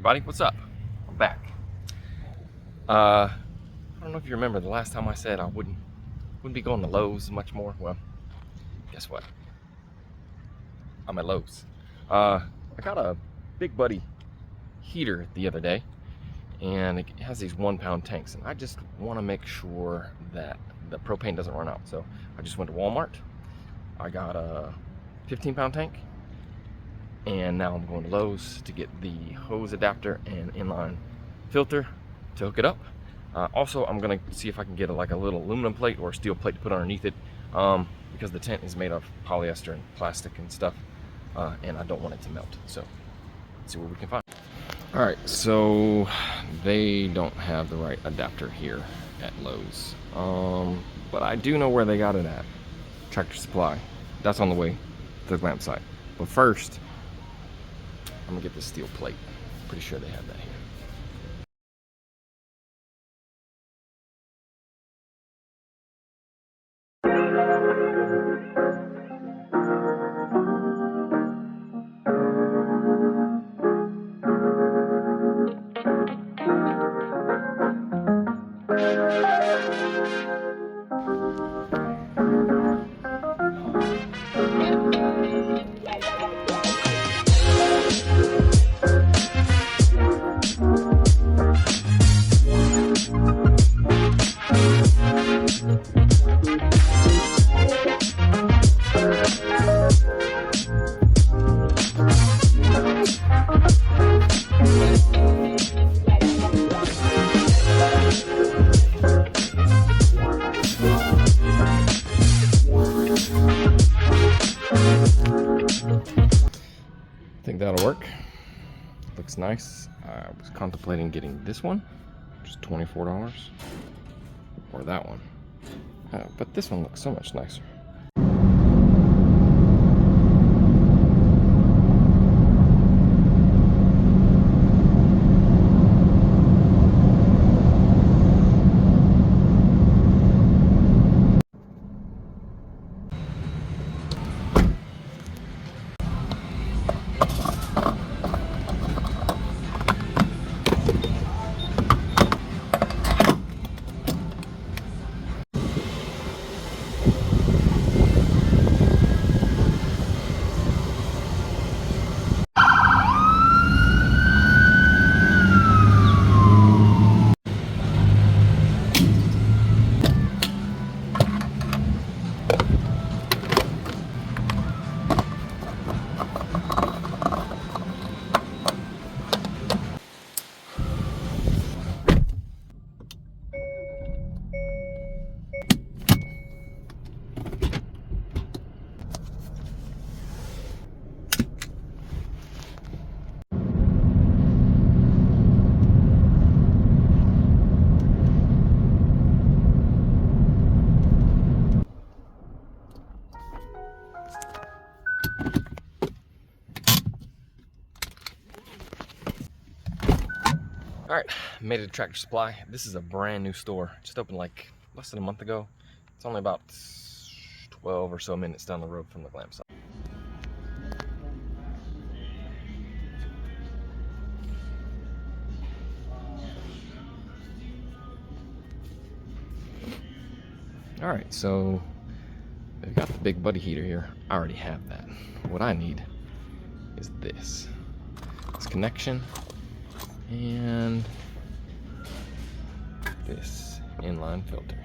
everybody, what's up? I'm back. I don't know if you remember the last time I said I wouldn't be going to Lowe's much more. Well, guess what? I'm at Lowe's. I got a Big Buddy heater the other day, and it has these 1 pound tanks, and I just want to make sure that the propane doesn't run out. So I just went to Walmart. I got a 15 pound tank, and now I'm going to Lowe's to get the hose adapter and inline filter to hook it up. Also, I'm gonna see if I can get like a little aluminum plate or a steel plate to put underneath it, because the tent is made of polyester and plastic and stuff, and I don't want it to melt. So let's see what we can find. All right, so they don't have the right adapter here at Lowe's, but I do know where they got it at. Tractor Supply. That's on the way to the Glamp site. But first, I'm gonna get this steel plate. Pretty sure they have that here. Think that'll work. Looks nice. I was contemplating getting this one, which is $24, or that one. But this one looks so much nicer. All right, made it to Tractor Supply. This is a brand new store. Just opened like less than a month ago. It's only about 12 or so minutes down the road from the Glamp site. All right, so they've got the Big Buddy heater here. I already have that. What I need is this connection and this inline filter.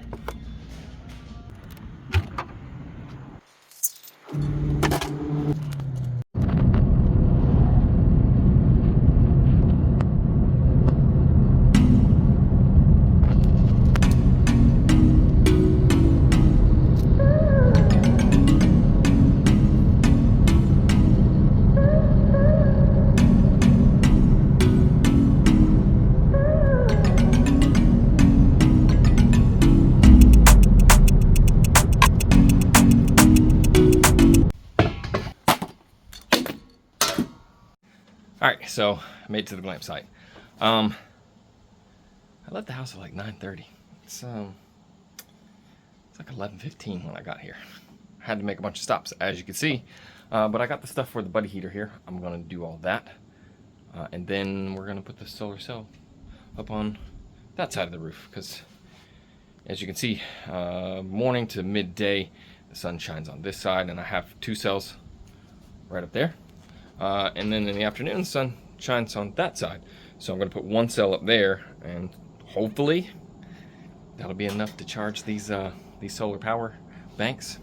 All right, so I made it to the Glamp site. I left the house at like 9:30. It's like 11:15 when I got here. I had to make a bunch of stops, as you can see, but I got the stuff for the buddy heater here. I'm gonna do all that. And then we're gonna put the solar cell up on that side of the roof, because as you can see, morning to midday, the sun shines on this side, and I have 2 cells right up there. And then in the afternoon, the sun shines on that side. So I'm gonna put 1 cell up there, and hopefully that'll be enough to charge these solar power banks,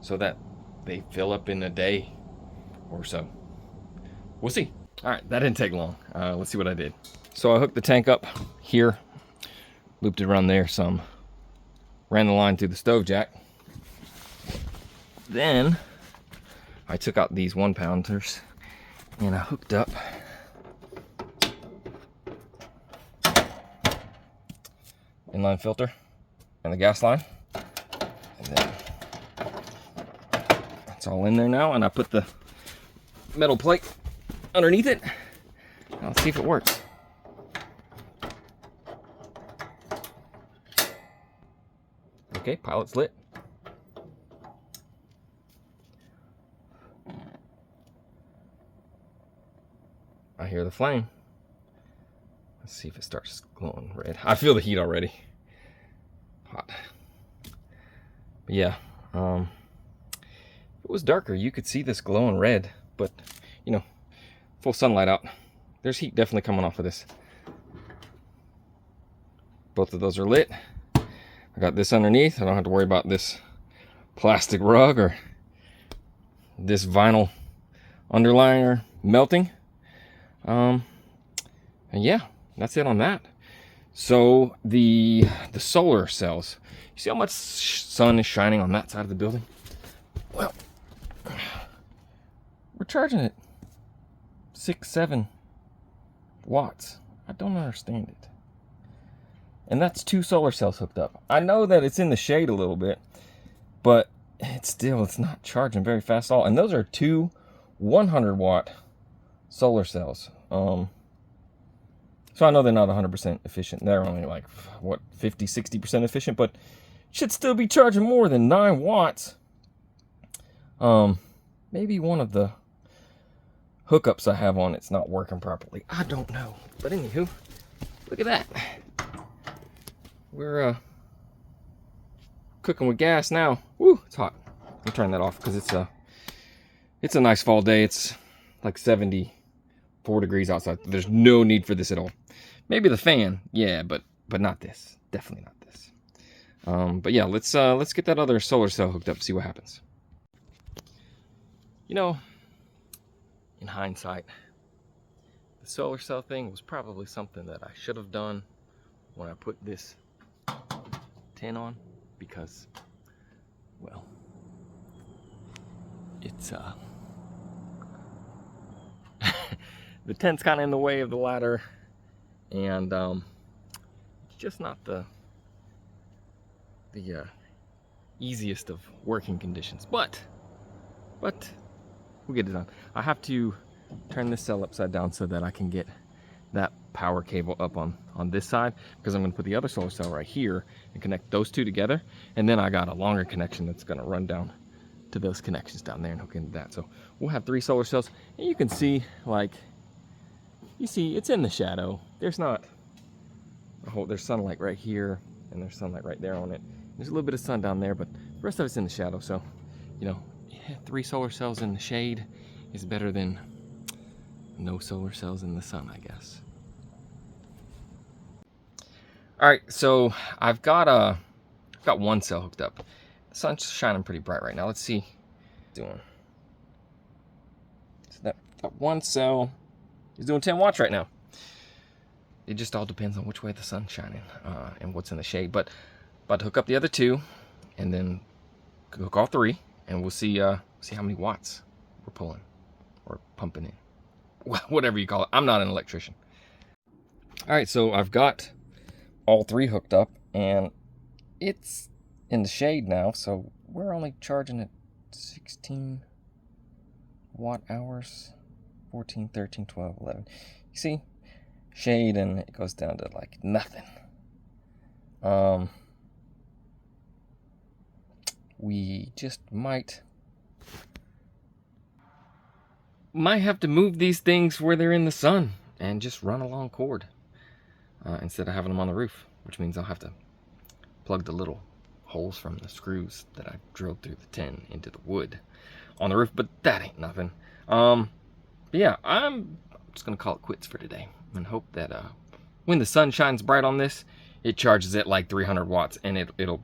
so that they fill up in a day or so. We'll see. All right, that didn't take long. Let's see what I did. So I hooked the tank up here, looped it around there some, ran the line through the stove jack. Then I took out these 1-pounders and I hooked up inline filter and the gas line. And then it's all in there now, and I put the metal plate underneath it. Now let's see if it works. Okay, pilot's lit. I hear the flame. Let's see if it starts glowing red. I feel the heat already. Hot. But yeah, if it was darker, you could see this glowing red, but you know, full sunlight out, there's heat definitely coming off of this. Both of those are lit. I got this underneath. I don't have to worry about this plastic rug or this vinyl underliner melting. And yeah, that's it on that. So the solar cells, you see how much sun is shining on that side of the building? Well, we're charging it 6-7 watts. I don't understand it. And that's 2 solar cells hooked up. I know that it's in the shade a little bit, but it's not charging very fast at all. And those are 2 100-watt solar cells. So I know they're not 100% efficient. They're only like, what, 50-60% efficient, but should still be charging more than 9 watts. Maybe one of the hookups I have on it's not working properly. I don't know. But anywho, look at that. We're cooking with gas now. Woo, it's hot. I'll turn that off because it's a nice fall day. It's like 74 degrees outside. There's no need for this at all. Maybe the fan, yeah, but not this. Definitely not this. But yeah, let's get that other solar cell hooked up, see what happens. You know, in hindsight, the solar cell thing was probably something that I should have done when I put this tin on, because, well, it's the tent's kind of in the way of the ladder, and it's just not the easiest of working conditions, but we'll get it done. I have to turn this cell upside down so that I can get that power cable up on this side, because I'm going to put the other solar cell right here and connect those 2 together, and then I got a longer connection that's going to run down to those connections down there and hook into that. So we'll have 3 solar cells, and you can see, like, you see it's in the shadow. There's not a whole, there's sunlight right here and there's sunlight right there on it. There's a little bit of sun down there, but the rest of it's in the shadow. So, you know, 3 solar cells in the shade is better than no solar cells in the sun, I guess. All right, so I've got 1 cell hooked up. The sun's shining pretty bright right now. Let's see what it's doing. So that 1 cell is doing 10 watts right now. It just all depends on which way the sun's shining and what's in the shade. But about to hook up the other 2, and then hook all 3, and we'll see how many watts we're pulling or pumping in, whatever you call it. I'm not an electrician. All right, so I've got all 3 hooked up, and it's in the shade now, so we're only charging at 16 watt hours, 14, 13, 12, 11. You see, shade, and it goes down to like nothing. We just might might have to move these things where they're in the sun and just run a long cord instead of having them on the roof, which means I'll have to plug the little holes from the screws that I drilled through the tin into the wood on the roof, but that ain't nothing. But yeah, I'm just gonna call it quits for today and hope that when the sun shines bright on this, it charges at like 300 watts and it'll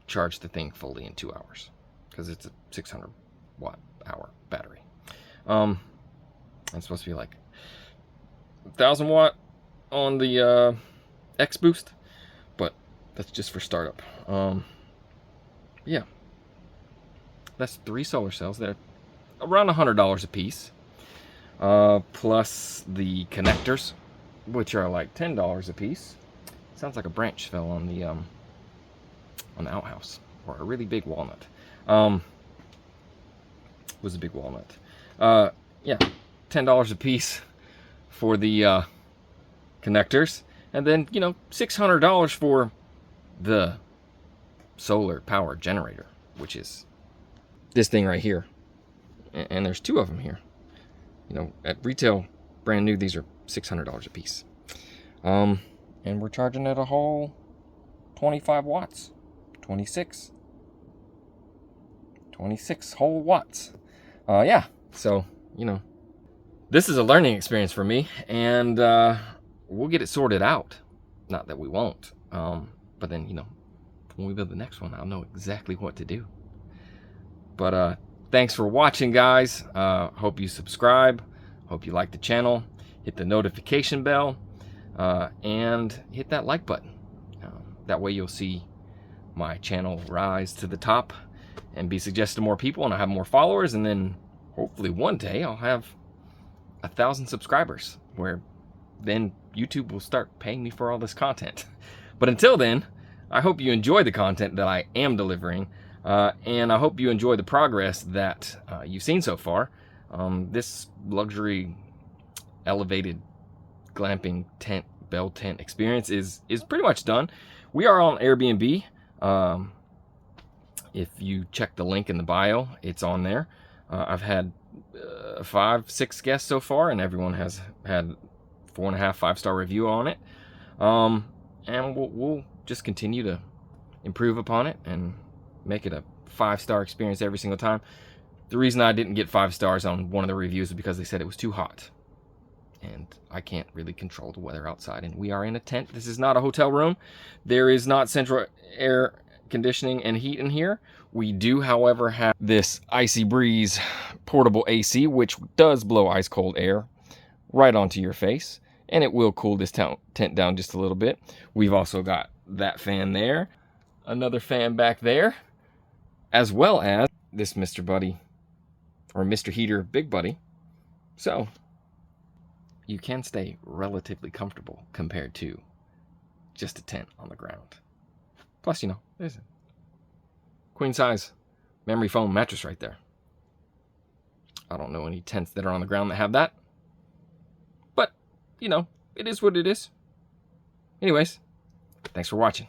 charge the thing fully in 2 hours because it's a 600 watt hour battery. It's supposed to be like 1,000 watt on the X boost, but that's just for startup. Yeah, that's 3 solar cells. They're around $100 a piece, plus the connectors, which are like $10 a piece. Sounds like a branch fell on the outhouse, or a really big walnut. Was a big walnut. Yeah, $10 a piece for the connectors, and then $600 for the solar power generator, which is this thing right here. And there's 2 of them here. At retail, brand new, these are $600 a piece. And we're charging it a whole 25 watts. 26 whole watts. Yeah, so, this is a learning experience for me, and we'll get it sorted out. Not that we won't, but then, when we build the next one, I'll know exactly what to do. But thanks for watching, guys. Hope you subscribe. Hope you like the channel. Hit the notification bell, and hit that like button. That way you'll see my channel rise to the top and be suggested to more people, and I'll have more followers, and then hopefully one day I'll have 1,000 subscribers, where then YouTube will start paying me for all this content. But until then, I hope you enjoy the content that I am delivering, and I hope you enjoy the progress that you've seen so far. This luxury elevated glamping tent, bell tent experience is pretty much done. We are on Airbnb. If you check the link in the bio, it's on there. I've had 5-6 guests so far, and everyone has had 4.5 5-star review on it. And we'll just continue to improve upon it and make it a 5-star experience every single time. The reason I didn't get 5 stars on one of the reviews is because they said it was too hot, and I can't really control the weather outside, and we are in a tent. This is not a hotel room. There is not central air conditioning and heat in here. We do, however, have this Icy Breeze portable AC, which does blow ice cold air right onto your face, and it will cool this tent down just a little bit. We've also got that fan there, another fan back there, as well as this Mr. Buddy, or Mr. Heater Big Buddy. So you can stay relatively comfortable compared to just a tent on the ground. Plus, there's a queen size memory foam mattress right there. I don't know any tents that are on the ground that have that, but it is what it is. Anyways, thanks for watching.